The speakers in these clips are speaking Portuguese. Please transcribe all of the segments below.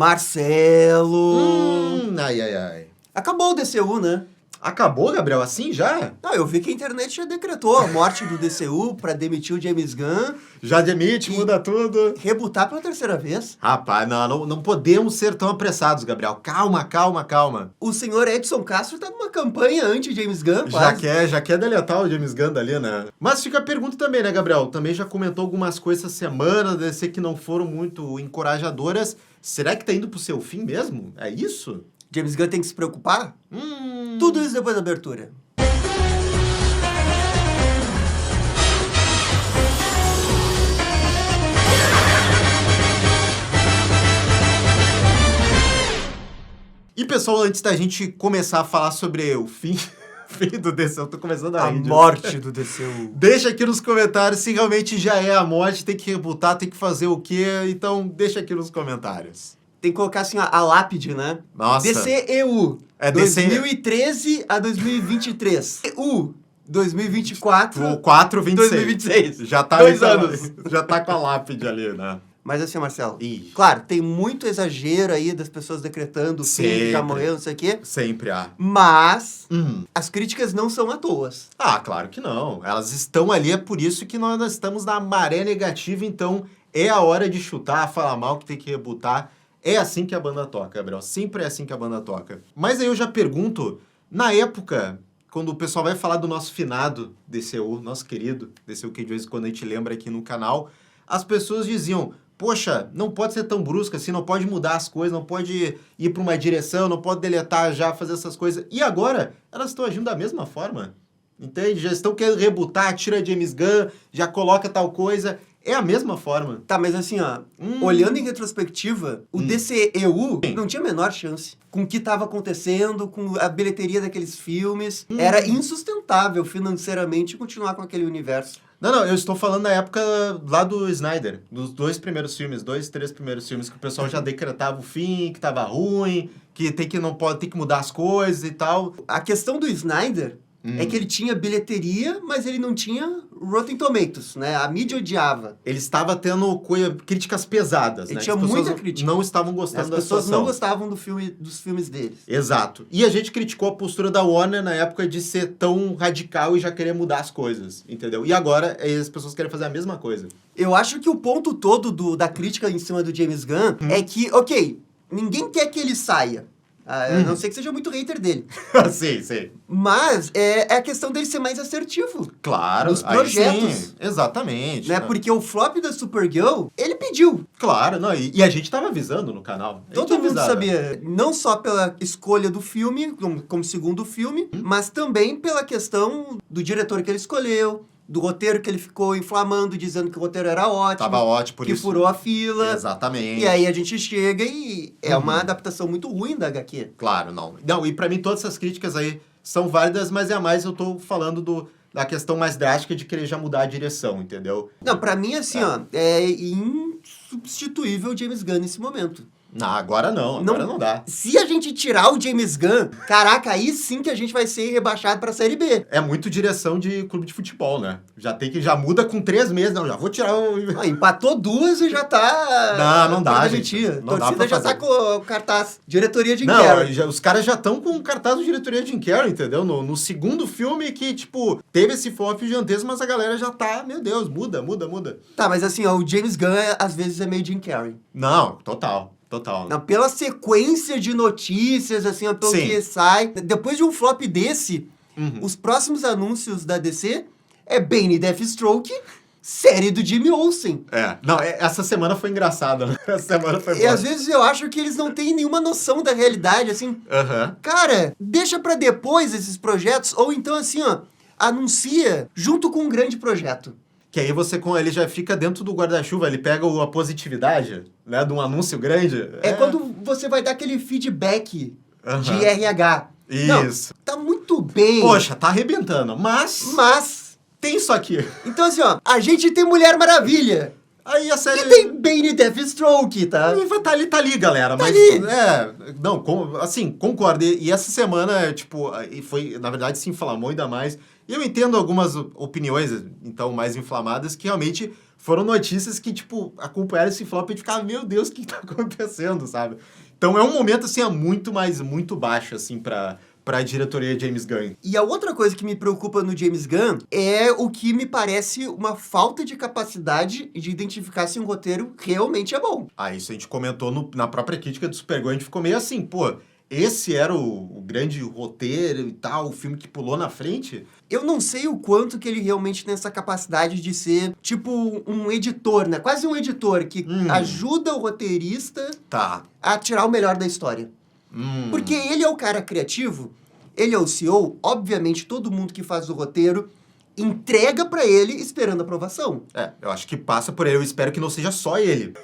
Marcelo. Ai. Acabou o DCU, né? Acabou, Gabriel? Assim já? Não, eu vi que a internet já decretou a morte do DCU pra demitir o James Gunn. Já demite, muda tudo. Rebutar pela terceira vez. Rapaz, não podemos ser tão apressados, Gabriel. Calma. O senhor Edson Castro tá numa campanha anti-James Gunn, quase. Já quer deletar o James Gunn dali, né? Mas fica a pergunta também, né, Gabriel? Também já comentou algumas coisas essa semana, deve ser que não foram muito encorajadoras. Será que tá indo pro seu fim mesmo? É isso? James Gunn tem que se preocupar? Tudo isso depois da abertura. E, pessoal, antes da gente começar a falar sobre o fim do DCU, eu tô começando a rir. Morte do DCU. Deixa aqui nos comentários se realmente já é a morte, tem que rebutar, tem que fazer o quê. Então, deixa aqui nos comentários. Tem que colocar assim a lápide, né? Nossa. DCEU. É 2013 a 2023. EU. 2024. O 426. 2026. Já tá 2 anos. Já tá com a lápide ali, né? Mas assim, Marcelo, Ih. claro, tem muito exagero aí das pessoas decretando o fim, que já morreu, não sei o quê. Sempre há. Mas as críticas não são à toa. Ah, claro que não. Elas estão ali, é por isso que nós estamos na maré negativa, então é a hora de chutar, falar mal, que tem que rebutar. É assim que a banda toca, Gabriel. Sempre é assim que a banda toca. Mas aí eu já pergunto, na época, quando o pessoal vai falar do nosso finado DCU, nosso querido DCU, que de vez em quando a gente lembra aqui no canal, as pessoas diziam, poxa, não pode ser tão brusca assim, não pode mudar as coisas, não pode ir para uma direção, não pode deletar já, fazer essas coisas. E agora, elas estão agindo da mesma forma. Entende? Já estão querendo rebutar, tira James Gunn, já coloca tal coisa. É a mesma forma. Tá, mas assim, ó, olhando em retrospectiva, o DCEU não tinha a menor chance. Com o que estava acontecendo, com a bilheteria daqueles filmes, era insustentável financeiramente continuar com aquele universo. Não, eu estou falando da época lá do Snyder, dos 2 primeiros filmes, 2, 3 primeiros filmes, que o pessoal já decretava o fim, que tava ruim, que não pode, tem que mudar as coisas e tal. A questão do Snyder é que ele tinha bilheteria, mas ele não tinha Rotten Tomatoes, né? A mídia odiava. Ele estava tendo críticas pesadas, Ele né? tinha As pessoas muita crítica. Não estavam gostando da As pessoas situação. não gostavam dos filmes deles. Exato. E a gente criticou a postura da Warner na época de ser tão radical e já querer mudar as coisas, entendeu? E agora as pessoas querem fazer a mesma coisa. Eu acho que o ponto todo da crítica em cima do James Gunn é que, ok, ninguém quer que ele saia. A não ser que seja muito hater dele. Sim. Mas é a questão dele ser mais assertivo. Claro. Nos projetos. Sim, exatamente. Né? Porque o flop da Supergirl, ele pediu. Claro, não, e a gente tava avisando no canal. Todo mundo sabia. Não só pela escolha do filme, como segundo filme, mas também pela questão do diretor que ele escolheu, do roteiro que ele ficou inflamando, dizendo que o roteiro era ótimo. Tava ótimo, por que isso. Que furou a fila. Exatamente. E aí a gente chega e é uma adaptação muito ruim da HQ. Claro, não. Não, e pra mim todas essas críticas aí são válidas, mas é a mais eu tô falando da questão mais drástica de querer já mudar a direção, entendeu? Não, pra mim, assim, ó, é insubstituível o James Gunn nesse momento. Não, agora não dá. Se a gente tirar o James Gunn, caraca, aí sim que a gente vai ser rebaixado pra Série B. É muito direção de clube de futebol, né? Já muda com 3 meses, não, já vou tirar o... Empatou 2 e já tá... Não dá, gente. Não dá Torcida pra já fazer. tá com o cartaz. Diretoria de Jim Não, Carrey. os caras já estão com o cartaz do diretoria de Jim Carrey, entendeu? No segundo filme que, tipo, teve esse flop gigantesco, mas a galera já tá, meu Deus, muda. Tá, mas assim, ó, o James Gunn, às vezes, é meio Jim Carrey. Não, total. Não, pela sequência de notícias, assim, ó, pelo que sai. Depois de um flop desse, os próximos anúncios da DC é Bane e Deathstroke, série do Jimmy Olsen. Não, essa semana foi engraçada, né? Essa semana foi boa. E às vezes eu acho que eles não têm nenhuma noção da realidade, assim. Cara, deixa pra depois esses projetos, ou então, assim, ó, anuncia junto com um grande projeto. Que aí ele já fica dentro do guarda-chuva, ele pega a positividade, né, de um anúncio grande. É quando você vai dar aquele feedback de RH. Isso. Não, tá muito bem. Poxa, tá arrebentando, mas tem isso aqui. Então, assim, ó, a gente tem Mulher Maravilha. Aí a série... E tem Bane e Deathstroke, tá? Tá ali, galera. Tá mas, ali. Não, assim, concordo. E essa semana, tipo, foi, na verdade, se inflamou ainda mais. E eu entendo algumas opiniões, então, mais inflamadas, que realmente foram notícias que, tipo, acompanharam esse flop e ficava, meu Deus, o que tá acontecendo, sabe? Então é um momento, assim, muito baixo, assim, pra diretoria James Gunn. E a outra coisa que me preocupa no James Gunn é o que me parece uma falta de capacidade de identificar se um roteiro realmente é bom. Isso a gente comentou na própria crítica do Supergirl, a gente ficou meio assim, pô, esse era o grande roteiro e tal, o filme que pulou na frente? Eu não sei o quanto que ele realmente tem essa capacidade de ser, tipo, um editor, né? Quase um editor que ajuda o roteirista a tirar o melhor da história. Porque ele é o cara criativo, ele é o CEO, obviamente todo mundo que faz o roteiro entrega pra ele esperando aprovação. Eu acho que passa por ele, eu espero que não seja só ele.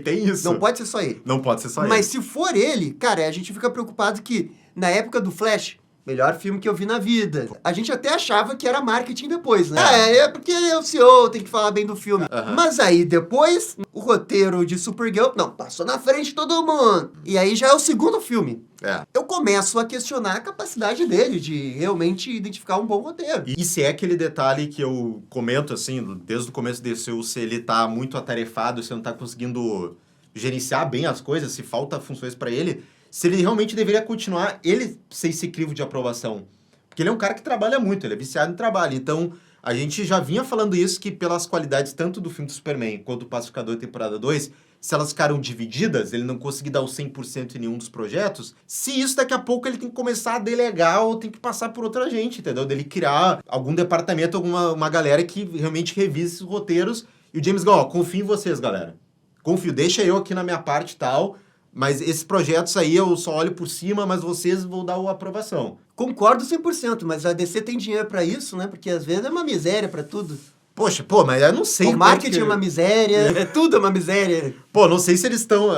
Tem isso. Não pode ser só ele. Não pode ser só ele. Mas se for ele, cara, a gente fica preocupado que na época do Flash, melhor filme que eu vi na vida. A gente até achava que era marketing depois, né? É porque é o CEO, tem que falar bem do filme. Mas aí depois, o roteiro de Supergirl, não, passou na frente de todo mundo. E aí já é o segundo filme. Eu começo a questionar a capacidade dele de realmente identificar um bom roteiro. E se é aquele detalhe que eu comento, assim, desde o começo desse, se ele tá muito atarefado, se não tá conseguindo gerenciar bem as coisas, se falta funções pra ele, se ele realmente deveria continuar ele sem esse crivo de aprovação. Porque ele é um cara que trabalha muito, ele é viciado em trabalho. Então, a gente já vinha falando isso, que pelas qualidades tanto do filme do Superman quanto do Pacificador temporada 2, se elas ficaram divididas, ele não conseguir dar o 100% em nenhum dos projetos, se isso daqui a pouco ele tem que começar a delegar ou tem que passar por outra gente, entendeu? Dele criar algum departamento, uma galera que realmente revise esses roteiros. E o James Gunn, confio em vocês, galera. Confio, deixa eu aqui na minha parte e tal, mas esses projetos aí eu só olho por cima, mas vocês vão dar a aprovação. Concordo 100%, mas a DC tem dinheiro pra isso, né? Porque às vezes é uma miséria pra tudo. Poxa, mas eu não sei... O marketing é uma miséria, é tudo uma miséria. Não sei se eles estão...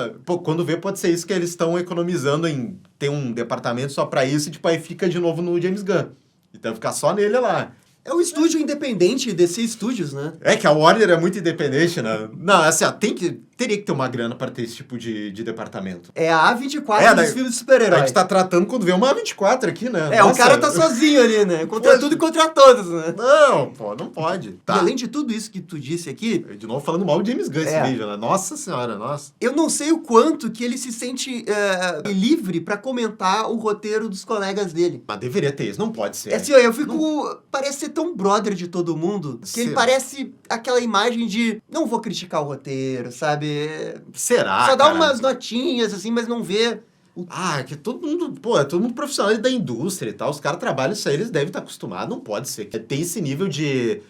quando vê, pode ser isso que eles estão economizando em ter um departamento só pra isso e, tipo, aí fica de novo no James Gunn. Então ficar só nele lá. É um estúdio independente, DC Studios, né? É que a Warner é muito independente, né? Não, assim, teria que ter uma grana para ter esse tipo de departamento. É a A24 dos filmes de super-herói. A gente tá tratando quando vê uma A24 aqui, né? Nossa, o cara tá sozinho ali, né? Contra tudo e contra todos, né? Não pode. Tá. E além de tudo isso que tu disse aqui... De novo falando mal de James Gunn esse vídeo, né? Nossa senhora, nossa. Eu não sei o quanto que ele se sente livre pra comentar o roteiro dos colegas dele. Mas deveria ter isso, não pode ser. Assim, eu fico... Parece ser tão brother de todo mundo, que ele parece aquela imagem de... Não vou criticar o roteiro, sabe? Será, Só dá umas notinhas, assim, mas não vê... que todo mundo... é todo mundo profissional da indústria e tal. Os caras trabalham isso aí, eles devem estar acostumados. Não pode ser. Tem esse nível de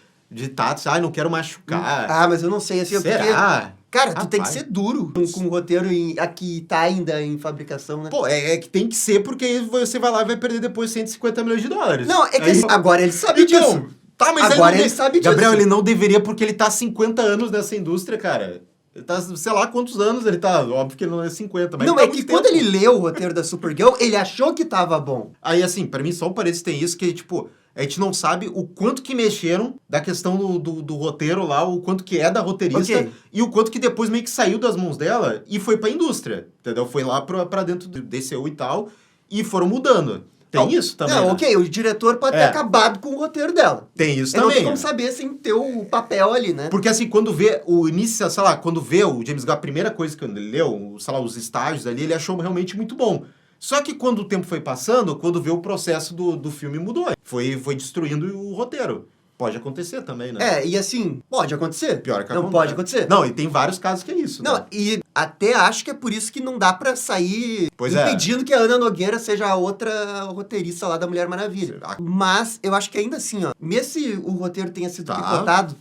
tato, não quero machucar. Mas eu não sei, assim... Será? Porque, cara, tu tem que ser duro com o roteiro que tá ainda em fabricação, né? É que tem que ser, porque aí você vai lá e vai perder depois 150 milhões de dólares. Não, é que agora ele sabe disso. Tá, mas agora ele sabe disso. Gabriel, ele não deveria, porque ele tá há 50 anos nessa indústria, cara. Ele tá, sei lá quantos anos ele tá. Óbvio que ele não é 50, mas... Não, é que quando ele leu o roteiro da Supergirl, ele achou que tava bom. Aí, assim, pra mim só o Paredes tem isso, que, tipo... A gente não sabe o quanto que mexeram da questão do roteiro lá, o quanto que é da roteirista, e o quanto que depois meio que saiu das mãos dela e foi pra indústria, entendeu? Foi lá pra dentro do DCU e tal, e foram mudando. Tem isso também, Não, né? O diretor pode ter acabado com o roteiro dela. Tem isso também. Não tem como né? saber sem ter o papel ali, né? Porque assim, quando vê o início, sei lá, quando vê o James Gunn, a primeira coisa que ele leu, sei lá, os estágios ali, ele achou realmente muito bom. Só que quando o tempo foi passando, quando vê o processo do filme mudou. Foi destruindo o roteiro. Pode acontecer também, né? E assim, pode acontecer. Pior que não pode acontecer. Não, e tem vários casos que é isso. Não, né? e até acho que é por isso que não dá pra sair impedindo que a Ana Nogueira seja a outra roteirista lá da Mulher Maravilha. Mas eu acho que ainda assim, mesmo se o roteiro tenha sido picotado,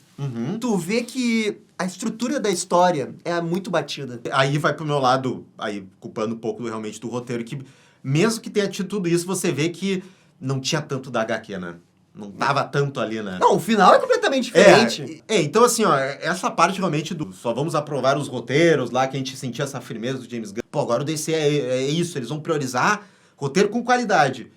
tu vê que a estrutura da história é muito batida. Aí vai pro meu lado, aí culpando um pouco realmente do roteiro, que mesmo que tenha tido tudo isso, você vê que não tinha tanto da HQ, né? Não tava tanto ali, né? Não, o final é completamente diferente. Então assim, essa parte realmente do só vamos aprovar os roteiros lá, que a gente sentia essa firmeza do James Gunn. Agora o DC é isso, eles vão priorizar roteiro com qualidade.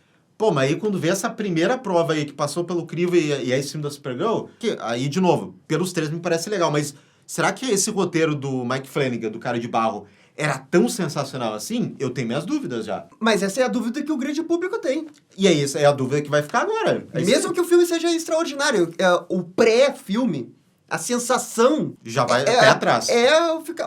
Mas aí quando vê essa primeira prova aí, que passou pelo crivo e é esse filme da Supergirl, aí, de novo, pelos três me parece legal, mas será que esse roteiro do Mike Flanagan, do Cara de Barro, era tão sensacional assim? Eu tenho minhas dúvidas já. Mas essa é a dúvida que o grande público tem. E é isso, é a dúvida que vai ficar agora. Mesmo que o filme seja extraordinário, o pré-filme, a sensação Já vai pé atrás.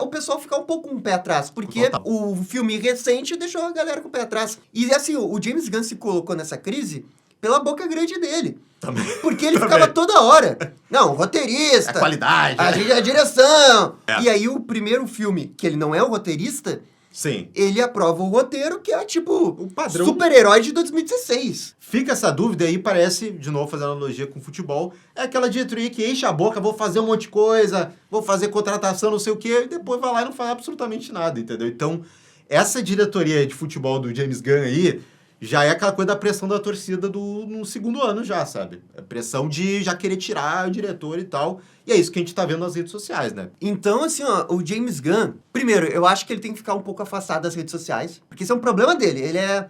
O pessoal ficar um pouco com o pé atrás, porque Total. o filme recente deixou a galera com o pé atrás. E assim, o James Gunn se colocou nessa crise pela boca grande dele. Também. Porque ele ficava toda hora. Não, roteirista. A qualidade. A direção. E aí o primeiro filme, que ele não é o roteirista, Sim. ele aprova o roteiro, que é tipo O padrão. super-herói de 2016. Fica essa dúvida aí, parece, de novo, fazendo analogia com futebol, é aquela diretoria que enche a boca, vou fazer um monte de coisa, vou fazer contratação, não sei o quê, e depois vai lá e não faz absolutamente nada, entendeu? Então, essa diretoria de futebol do James Gunn aí, já é aquela coisa da pressão da torcida no segundo ano já, sabe? A pressão de já querer tirar o diretor e tal. E é isso que a gente tá vendo nas redes sociais, né? Então, assim, ó, o James Gunn, primeiro, eu acho que ele tem que ficar um pouco afastado das redes sociais, porque isso é um problema dele. Ele é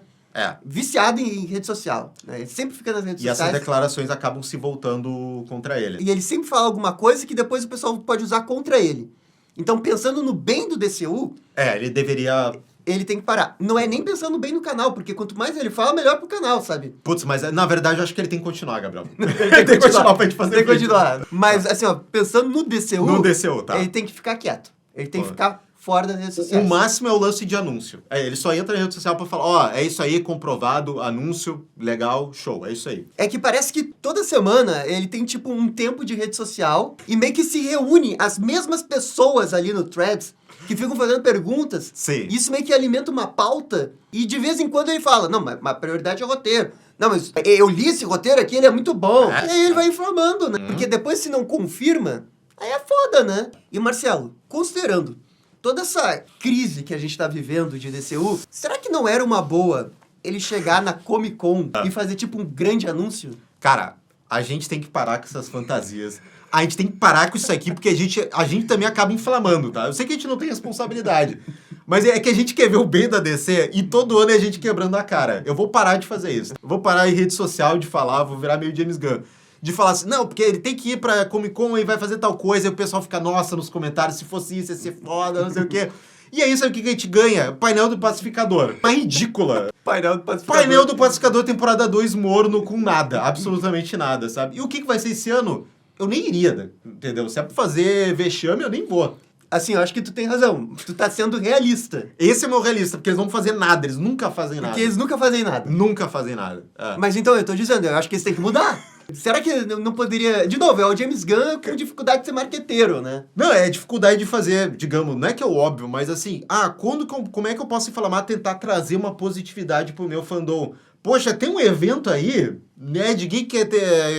viciado em rede social, né? Ele sempre fica nas redes E sociais. essas declarações acabam se voltando contra ele. E ele sempre fala alguma coisa que depois o pessoal pode usar contra ele. Então, pensando no bem do DCU, Ele deveria... ele tem que parar. Não é nem pensando bem no canal, porque quanto mais ele fala, melhor pro canal, sabe? Putz, mas na verdade eu acho que ele tem que continuar, Gabriel. Ele tem que continuar pra gente fazer Tem que vídeo. continuar. Mas, assim, ó, pensando no DCU... No DCU, tá. Ele tem que ficar quieto. Ele tem que Pô. ficar fora das redes sociais. O máximo é o lance de anúncio. Ele só entra na rede social pra falar, ó, é isso aí, comprovado, anúncio, legal, show, é isso aí. É que parece que toda semana ele tem, tipo, um tempo de rede social e meio que se reúne as mesmas pessoas ali no Threads que ficam fazendo perguntas. Sim. Isso meio que alimenta uma pauta e de vez em quando ele fala, não, mas a prioridade é o roteiro. Não, mas eu li esse roteiro aqui, ele é muito bom. E aí ele vai informando, né? Porque depois se não confirma, aí é foda, né? E Marcelo, considerando toda essa crise que a gente tá vivendo de DCU, será que não era uma boa ele chegar na Comic Con e fazer tipo um grande anúncio? Cara, a gente tem que parar com essas fantasias. A gente tem que parar com isso aqui, porque a gente também acaba inflamando, tá? Eu sei que a gente não tem responsabilidade, mas é que a gente quer ver o bem da DC e todo ano é a gente quebrando a cara. Eu vou parar de fazer isso. Eu vou parar em rede social de falar, vou virar meio James Gunn. De falar assim, não, porque ele tem que ir pra Comic Con e vai fazer tal coisa, e o pessoal fica, nossa, nos comentários, se fosse isso, ia ser foda, não sei o quê. E aí, sabe o que a gente ganha? Painel do Pacificador. Uma ridícula. Painel do Pacificador. Painel do Pacificador, temporada 2, morno, com nada. Absolutamente nada, sabe? E o que vai ser esse ano? Eu nem iria, né? Entendeu? Se é pra fazer vexame, eu nem vou. Assim, eu acho que tu tem razão. Tu tá sendo realista. Esse é o meu realista, porque eles não vão fazer nada. Eles nunca fazem nada. Porque eles nunca fazem nada. Nunca fazem nada. É. Mas então, eu tô dizendo, eu acho que eles têm que mudar. Será que não poderia... De novo, é o James Gunn com dificuldade de ser marqueteiro, né? Não, é dificuldade de fazer, digamos, não é que é o óbvio, mas assim, como é que eu posso inflamar, tentar trazer uma positividade pro meu fandom? Poxa, tem um evento aí, né, de geek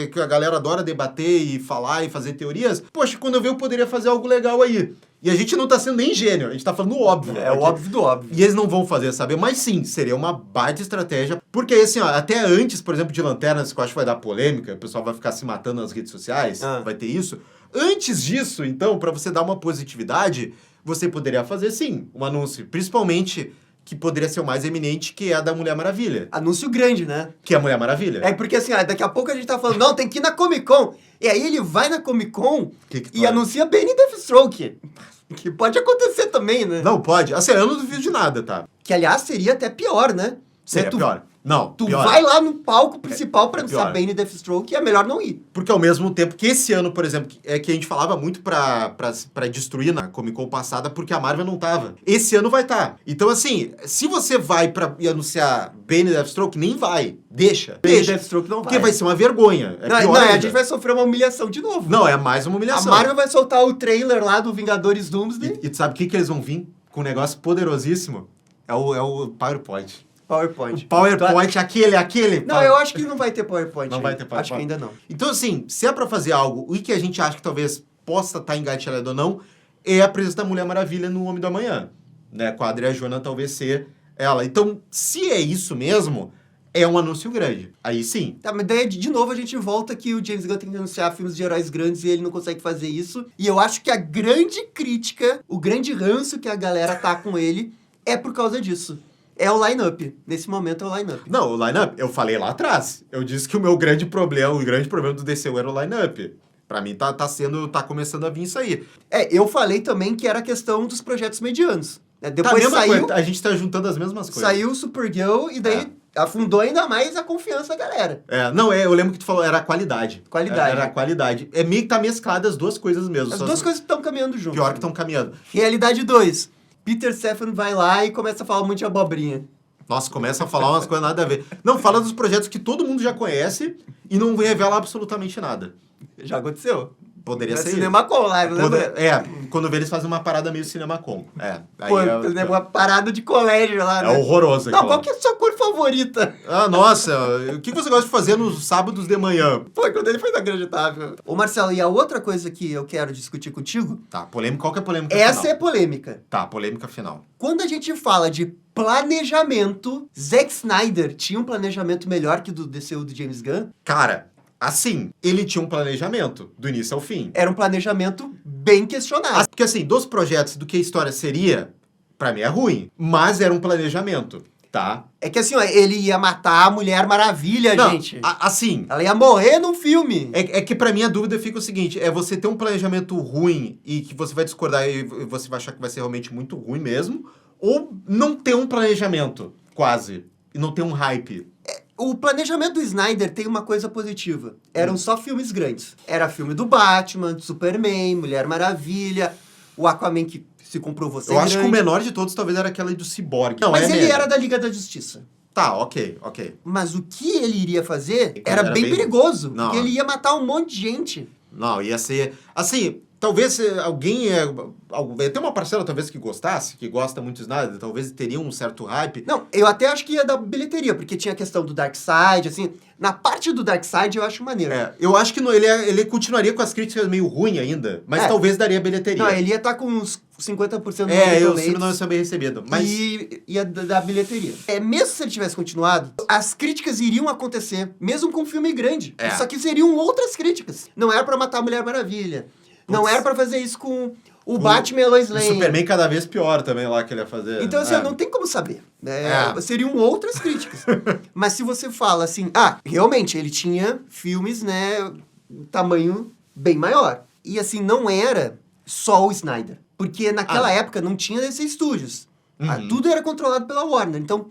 que a galera adora debater e falar e fazer teorias. Poxa, quando eu ver eu poderia fazer algo legal aí. E a gente não tá sendo nem gênio, a gente tá falando o óbvio. É o óbvio do óbvio. E eles não vão fazer, sabe? Mas sim, seria uma baita estratégia. Porque assim, ó, até antes, por exemplo, de Lanternas, que eu acho que vai dar polêmica, o pessoal vai ficar se matando nas redes sociais, vai ter isso. Antes disso, então, pra você dar uma positividade, você poderia fazer, sim, um anúncio. Principalmente, que poderia ser o mais eminente, que é a da Mulher Maravilha. Anúncio grande, né? Que é a Mulher Maravilha. É porque assim, daqui a pouco a gente tá falando, não, tem que ir na Comic Con. E aí ele vai na Comic Con e anuncia Bane Deathstroke. Que pode acontecer também, né? Não, pode. Assim, eu não duvido de nada, tá? Que, aliás, seria até pior, né? Seria pior. Não, Tu pior. vai lá no palco principal pra anunciar pior. Bane Deathstroke e é melhor não ir. Porque ao mesmo tempo que esse ano, por exemplo, é que a gente falava muito pra destruir na Comic Con passada, porque a Marvel não tava. Esse ano vai estar. Então, assim, se você vai pra anunciar Bane Deathstroke, nem vai. Deixa. Bane Deathstroke não vai. Porque vai ser uma vergonha. É pior a ainda. gente vai sofrer uma humilhação de novo. Não, é mais uma A humilhação. Marvel vai soltar o trailer lá do Vingadores Doomsday. E tu sabe o que eles vão vir? Com um negócio poderosíssimo? É o PowerPoint. PowerPoint. O PowerPoint, aquele. Não, eu acho que não vai ter PowerPoint. Não vai ter PowerPoint. Acho que ainda não. Então, assim, se é pra fazer algo, e que a gente acha que talvez possa estar engatilhado ou não, é a presença da Mulher Maravilha no Homem do Amanhã. Né? Com a Adria Jona talvez ser ela. Então, se é isso mesmo, é um anúncio grande. Aí sim. Tá, mas daí, de novo, a gente volta que o James Gunn tem que anunciar filmes de heróis grandes e ele não consegue fazer isso. E eu acho que a grande crítica, o grande ranço que a galera tá com ele, é por causa disso. É o line-up. Nesse momento é o line-up. Não, o line-up, eu falei lá atrás. Eu disse que o grande problema do DCU era o line-up. Pra mim, tá começando a vir isso aí. Eu falei também que era a questão dos projetos medianos. Tá, Depois saiu... A gente tá juntando as mesmas coisas. Saiu o Supergirl e daí afundou ainda mais a confiança da galera. Eu lembro que tu falou, era a qualidade. Qualidade. Era a qualidade. É meio que tá mesclada as duas coisas mesmo. As duas coisas estão caminhando junto. Pior que estão caminhando. Realidade 2. Peter Safran vai lá e começa a falar um monte de abobrinha. Nossa, começa a falar umas coisas nada a ver. Não, fala dos projetos que todo mundo já conhece e não revela absolutamente nada. Já aconteceu. Poderia ser CinemaCon lá, lembra? Quando vê eles fazem uma parada meio CinemaCon. Pô, uma parada de colégio lá, né? É horroroso. Não, qual que é a sua cor favorita? Ah, nossa, o que você gosta de fazer nos sábados de manhã? Pô, quando ele foi inacreditável. Ô, Marcelo, e a outra coisa que eu quero discutir contigo... Tá, polêmica, qual que é a polêmica Essa final? é polêmica. Tá, polêmica final. Quando a gente fala de planejamento, Zack Snyder tinha um planejamento melhor que o do DCU do James Gunn? Cara... Assim, ele tinha um planejamento, do início ao fim. Era um planejamento bem questionado. Porque assim, dos projetos, do que a história seria, pra mim é ruim. Mas era um planejamento, tá? É que assim, ó, ele ia matar a Mulher Maravilha, Não, gente. Assim... Ela ia morrer num filme. É que pra mim a dúvida fica o seguinte, é você ter um planejamento ruim e que você vai discordar e você vai achar que vai ser realmente muito ruim mesmo, ou não ter um planejamento, quase, e não ter um hype. O planejamento do Snyder tem uma coisa positiva. Eram só filmes grandes. Era filme do Batman, do Superman, Mulher Maravilha, o Aquaman que se comprovou ser Eu acho que grande. o menor de todos talvez era aquele do Cyborg. Não, Mas ele mega. era da Liga da Justiça. Tá, ok. Mas o que ele iria fazer Era era bem perigoso. Não. Porque ele ia matar um monte de gente. Não, ia ser... Assim, talvez alguém... Tem uma parcela talvez que gostasse, que gosta muito do Snyder, talvez teria um certo hype. Não, eu até acho que ia dar bilheteria, porque tinha a questão do Darkseid, assim... Na parte do Darkseid eu acho maneiro. Eu acho que ele continuaria com as críticas meio ruim ainda, mas talvez daria bilheteria. Não, ele ia estar com uns 50% do o filme não ia ser bem recebido. Mas... E ia dar bilheteria. Mesmo se ele tivesse continuado, as críticas iriam acontecer, mesmo com um filme grande. Só que seriam outras críticas. Não era pra matar a Mulher Maravilha. Não era pra fazer isso com o Batman e a Lois Lane. O Superman cada vez pior também lá que ele ia fazer. Então, assim, não tem como saber. Seriam outras críticas. Mas se você fala assim, realmente, ele tinha filmes, né, tamanho bem maior. E assim, não era só o Snyder. Porque naquela época não tinha DC Studios. Tudo era controlado pela Warner. Então,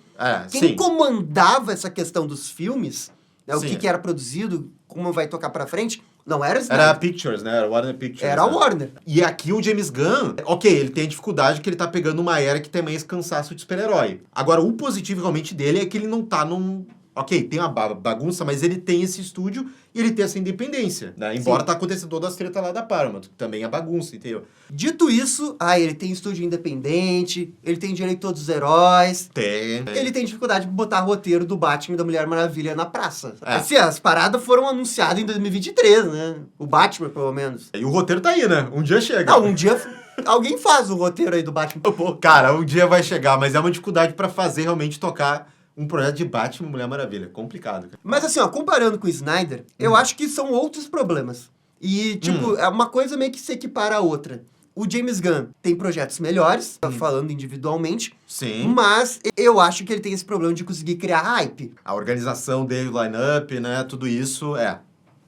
quem comandava essa questão dos filmes, né, o que era produzido, como vai tocar pra frente, não era Snyder. Era a Pictures, né? Era a Warner Pictures. Era a Warner. E aqui o James Gunn, ok, ele tem a dificuldade que ele tá pegando uma era que tem mais cansaço de super-herói. Agora, o positivo realmente dele é que ele não tá num... Ok, tem uma bagunça, mas ele tem esse estúdio e ele tem essa independência, né? Embora tá acontecendo todas as tretas lá da Paramount, que também é bagunça, entendeu? Dito isso, ele tem estúdio independente, ele tem direito a todos os heróis. Tem. Ele tem dificuldade de botar roteiro do Batman e da Mulher Maravilha na praça. Assim, as paradas foram anunciadas em 2023, né? O Batman, pelo menos. E o roteiro tá aí, né? Um dia chega. Não, um dia alguém faz o roteiro aí do Batman. Cara, um dia vai chegar, mas é uma dificuldade pra fazer realmente tocar um projeto de Batman e Mulher Maravilha. Complicado, cara. Mas assim, comparando com o Snyder, eu acho que são outros problemas. E, tipo, é uma coisa meio que se equipara a outra. O James Gunn tem projetos melhores, falando individualmente. Sim. Mas eu acho que ele tem esse problema de conseguir criar hype. A organização dele, o line-up, né? Tudo isso,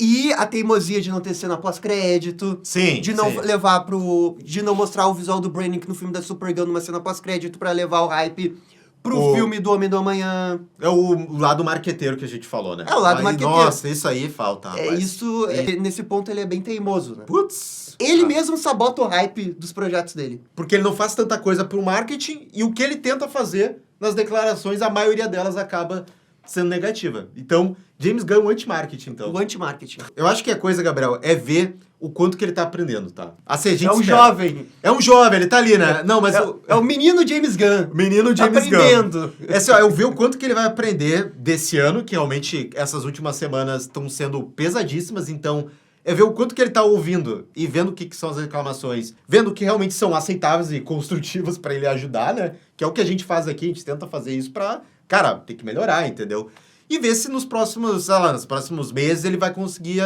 E a teimosia de não ter cena pós-crédito. Sim, de não levar de não mostrar o visual do Brainiac no filme da Supergirl numa cena pós-crédito pra levar o hype pro filme do Homem do Amanhã. É o lado marqueteiro que a gente falou, né? É o lado marqueteiro. Nossa, isso aí falta, rapaz. Nesse ponto ele é bem teimoso, né? Putz. Ele mesmo sabota o hype dos projetos dele. Porque ele não faz tanta coisa pro marketing e o que ele tenta fazer nas declarações, a maioria delas acaba sendo negativa. Então, James Gunn é um anti-marketing, então. O anti-marketing. Eu acho que a coisa, Gabriel, é ver o quanto que ele tá aprendendo, tá? Assim, a gente jovem. É um jovem, ele tá ali, né? Não, mas... É o menino James Gunn. Menino James aprendendo. Gunn. Assim, eu ver o quanto que ele vai aprender desse ano, que realmente essas últimas semanas estão sendo pesadíssimas, então... É ver o quanto que ele tá ouvindo e vendo o que são as reclamações, vendo o que realmente são aceitáveis e construtivas pra ele ajudar, né? Que é o que a gente faz aqui, a gente tenta fazer isso pra, cara, ter que melhorar, entendeu? E ver se nos próximos meses ele vai conseguir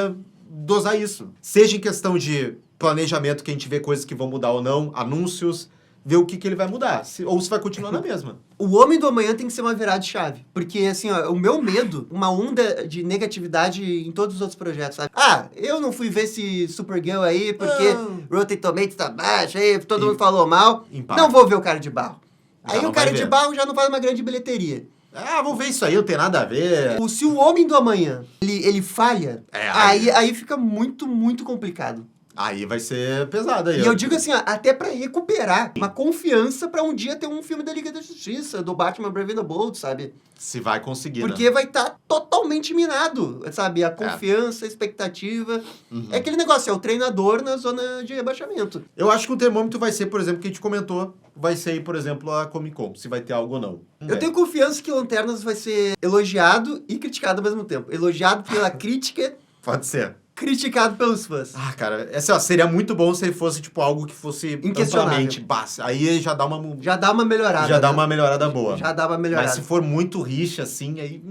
dosar isso. Seja em questão de planejamento, que a gente vê coisas que vão mudar ou não, anúncios, ver o que ele vai mudar, ou se vai continuar na mesma. O Homem do Amanhã tem que ser uma virada de chave. Porque, assim, o meu medo, uma onda de negatividade em todos os outros projetos, sabe? Eu não fui ver esse Supergirl aí porque Rotten Tomatoes tá baixo, aí todo mundo falou mal. Não vou ver o Cara de Barro. Aí o Cara de Barro já não faz uma grande bilheteria. Ah, vou ver isso aí, não tem nada a ver. Se o Homem do Amanhã, ele falha, É, aí fica muito, muito complicado. Aí vai ser pesado aí. E eu digo assim, ó, até pra recuperar uma confiança pra um dia ter um filme da Liga da Justiça, do Batman Brave and the Bold, sabe? Se vai conseguir, Porque vai estar totalmente minado, sabe? A confiança, a expectativa. Uhum. É aquele negócio, é o treinador na zona de rebaixamento. Eu acho que o termômetro vai ser, por exemplo, que a gente comentou, vai ser aí, por exemplo, a Comic Con, se vai ter algo ou não. Eu tenho confiança que Lanternas vai ser elogiado e criticado ao mesmo tempo. Elogiado pela crítica, Pode ser. criticado pelos fãs. Ah, cara, essa seria muito bom se fosse, tipo, algo que fosse Inquestionável. amplamente basta. Aí já dá uma... Já dá uma melhorada. Já dá né? uma melhorada boa. Já dá uma melhorada. Mas se for muito rixa, assim, aí...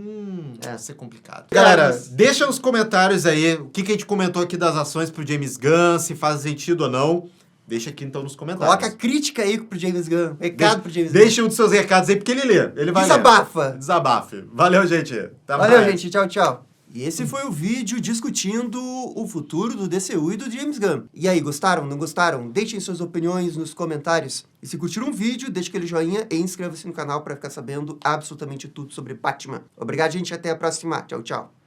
vai ser complicado. Galera, Galera, deixa nos comentários aí o que a gente comentou aqui das ações pro James Gunn, se faz sentido ou não. Deixa aqui, então, nos comentários. Coloca a crítica aí pro James Gunn. Recado pro James Gunn. Deixa um dos seus recados aí, porque ele lê. Ele vai ler. Desabafa. Desabafe. Valeu, gente. Até Valeu, mais. gente. Tchau, tchau. E esse foi o vídeo discutindo o futuro do DCU e do James Gunn. E aí, gostaram? Não gostaram? Deixem suas opiniões nos comentários. E se curtiram o vídeo, deixe aquele joinha e inscreva-se no canal para ficar sabendo absolutamente tudo sobre Batman. Obrigado, gente. Até a próxima. Tchau, tchau.